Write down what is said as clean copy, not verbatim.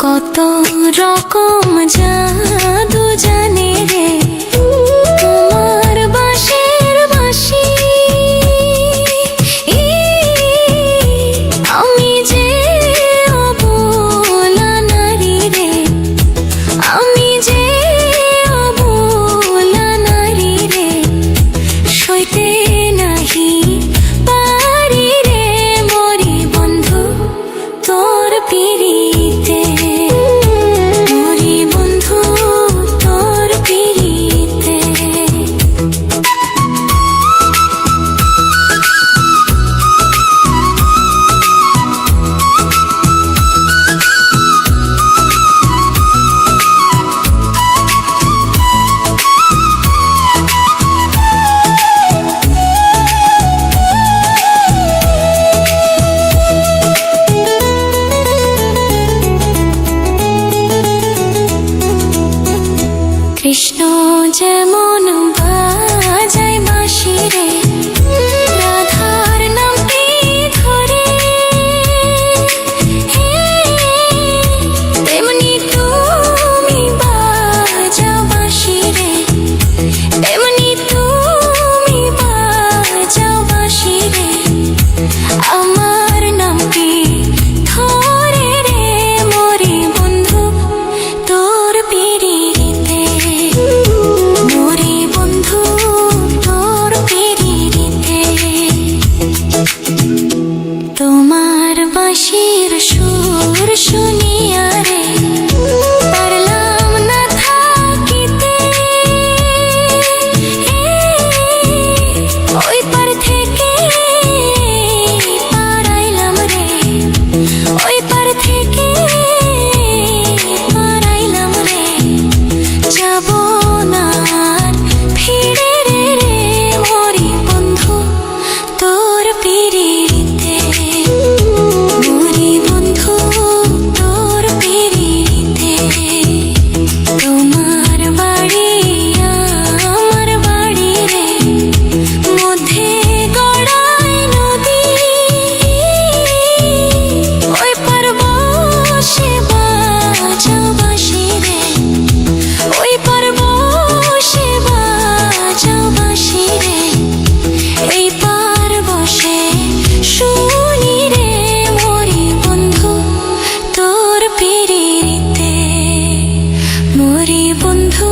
কত রকম জাদু জানে রে তোমার বাঁশির বাঁশি। আমি যে অবলা নারী রে, আমি যে অবলা নারী রে, সইতে নাহি পারি রে মরি বন্ধু তোর পিড়িতে। কৃষ্ণ যেমন বাজায় বাঁশি রে, রাধার নামটি ধরে, তেমনি তুমি বাজাও বাঁশি রে, তেমনি তুমি বাজাও বাঁশি রে। আমার নামটি ধরে রে মরি বন্ধু তোর পিড়িতে। তোমার বাঁশির সুর শুনিয়া রে পারলাম না থাকিতে, ওই পার থেকে পারাইলাম রে, ওই পার থেকে পারাইলাম রে, যাব না ফিরে রে রে মরি বন্ধু তোর পিড়িতে। তোমার বাড়ি আমার বাড়ি রে, মধ্যে গড়ায় নদী, ওই পার বসে বাজাও বাঁশি রে, ওই পার বসে বাজাও বাঁশি রে, এই পার বসে শুনি রে মরি বন্ধু তোর পিড়িতে, মরি বন্ধু।